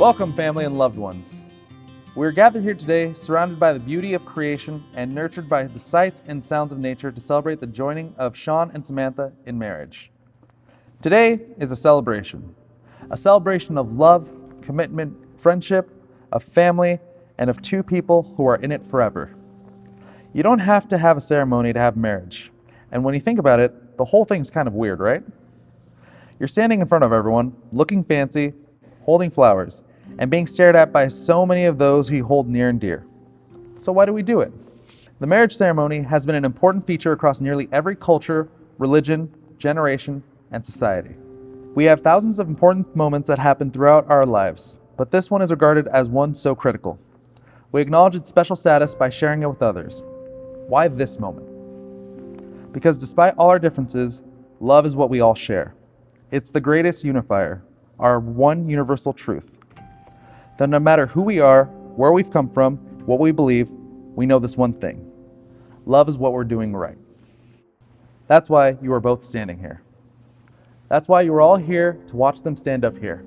Welcome, family and loved ones. We're gathered here today, surrounded by the beauty of creation and nurtured by the sights and sounds of nature to celebrate the joining of Sean and Samantha in marriage. Today is a celebration of love, commitment, friendship, of family, and of two people who are in it forever. You don't have to have a ceremony to have marriage. And when you think about it, the whole thing's kind of weird, right? You're standing in front of everyone, looking fancy, holding flowers, and being stared at by so many of those who you hold near and dear. So why do we do it? The marriage ceremony has been an important feature across nearly every culture, religion, generation, and society. We have thousands of important moments that happen throughout our lives, but this one is regarded as one so critical. We acknowledge its special status by sharing it with others. Why this moment? Because despite all our differences, love is what we all share. It's the greatest unifier, our one universal truth. That no matter who we are, where we've come from, what we believe, we know this one thing. Love is what we're doing right. That's why you are both standing here. That's why you are all here to watch them stand up here.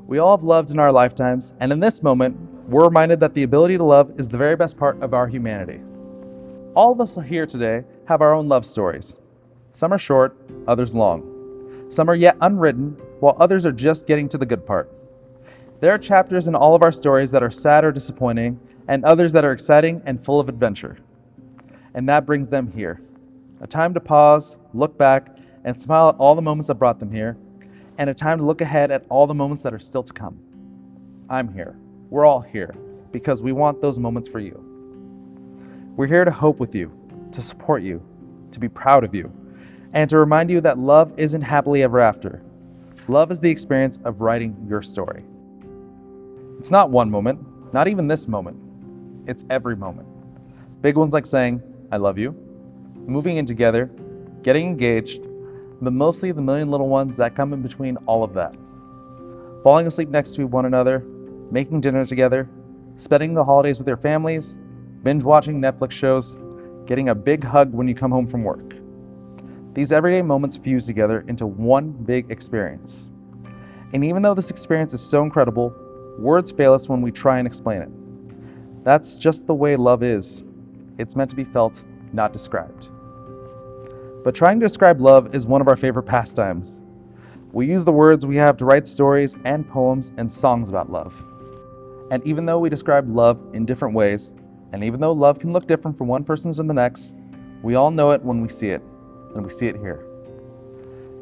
We all have loved in our lifetimes, and in this moment, we're reminded that the ability to love is the very best part of our humanity. All of us here today have our own love stories. Some are short, others long. Some are yet unwritten, while others are just getting to the good part. There are chapters in all of our stories that are sad or disappointing, and others that are exciting and full of adventure. And that brings them here. A time to pause, look back, and smile at all the moments that brought them here, and a time to look ahead at all the moments that are still to come. I'm here. We're all here, because we want those moments for you. We're here to hope with you, to support you, to be proud of you, and to remind you that love isn't happily ever after. Love is the experience of writing your story. It's not one moment, not even this moment. It's every moment. Big ones like saying, I love you, moving in together, getting engaged, but mostly the million little ones that come in between all of that. Falling asleep next to one another, making dinner together, spending the holidays with your families, binge watching Netflix shows, getting a big hug when you come home from work. These everyday moments fuse together into one big experience. And even though this experience is so incredible, words fail us when we try and explain it. That's just the way love is. It's meant to be felt, not described. But trying to describe love is one of our favorite pastimes. We use the words we have to write stories and poems and songs about love. And even though we describe love in different ways, and even though love can look different from one person to the next, we all know it when we see it, and we see it here.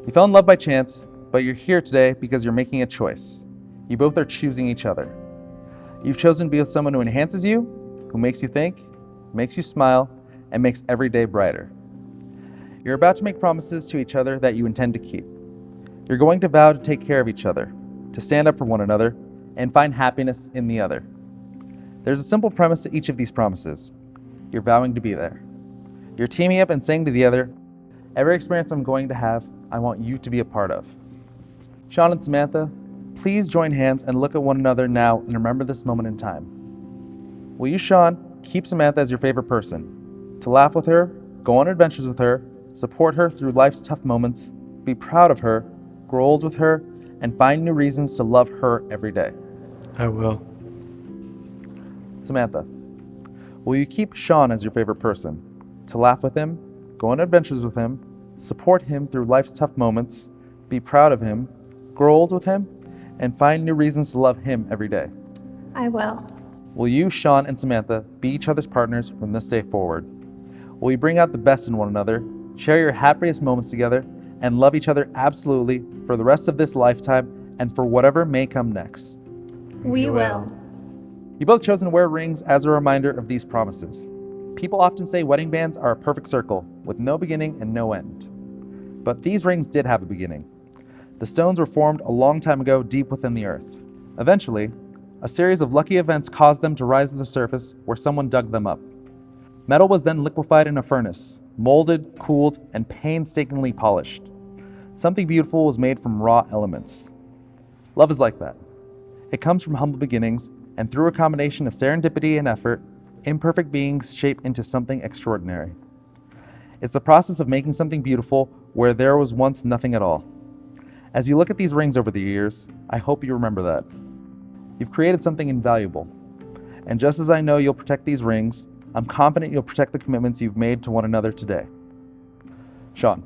You fell in love by chance, but you're here today because you're making a choice. You both are choosing each other. You've chosen to be with someone who enhances you, who makes you think, makes you smile, and makes every day brighter. You're about to make promises to each other that you intend to keep. You're going to vow to take care of each other, to stand up for one another, and find happiness in the other. There's a simple premise to each of these promises. You're vowing to be there. You're teaming up and saying to the other, every experience I'm going to have, I want you to be a part of. Sean and Samantha, please join hands and look at one another now and remember this moment in time. Will you, Sean, keep Samantha as your favorite person? To laugh with her, go on adventures with her, support her through life's tough moments, be proud of her, grow old with her, and find new reasons to love her every day. I will. Samantha, will you keep Sean as your favorite person? To laugh with him, go on adventures with him, support him through life's tough moments, be proud of him, grow old with him, and find new reasons to love him every day. I will. Will you, Sean and Samantha, be each other's partners from this day forward? Will you bring out the best in one another, share your happiest moments together, and love each other absolutely for the rest of this lifetime and for whatever may come next? We will. You both chosen to wear rings as a reminder of these promises. People often say wedding bands are a perfect circle with no beginning and no end. But these rings did have a beginning. The stones were formed a long time ago deep within the earth. Eventually, a series of lucky events caused them to rise to the surface where someone dug them up. Metal was then liquefied in a furnace, molded, cooled, and painstakingly polished. Something beautiful was made from raw elements. Love is like that. It comes from humble beginnings, and through a combination of serendipity and effort, imperfect beings shape into something extraordinary. It's the process of making something beautiful where there was once nothing at all. As you look at these rings over the years, I hope you remember that. You've created something invaluable. And just as I know you'll protect these rings, I'm confident you'll protect the commitments you've made to one another today. Sean,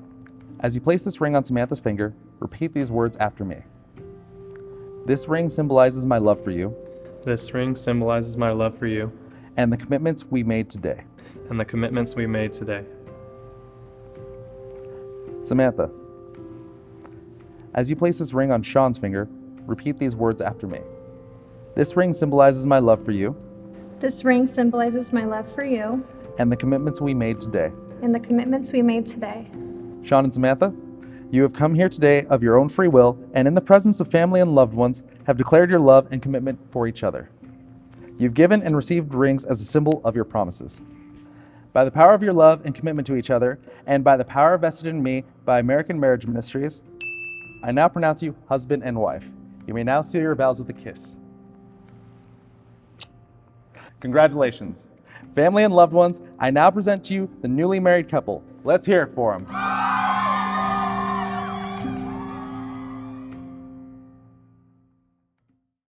as you place this ring on Samantha's finger, repeat these words after me. This ring symbolizes my love for you. This ring symbolizes my love for you And the commitments we made today. and the commitments we made today. Samantha, as you place this ring on Sean's finger, repeat these words after me. This ring symbolizes my love for you This ring symbolizes my love for you and the commitments we made today. and the commitments we made today. Sean and Samantha, you have come here today of your own free will and in the presence of family and loved ones have declared your love and commitment for each other. You've given and received rings as a symbol of your promises. By the power of your love and commitment to each other, and by the power vested in me by American Marriage Ministries, I now pronounce you husband and wife. You may now seal your vows with a kiss. Congratulations. Family and loved ones, I now present to you the newly married couple. Let's hear it for them.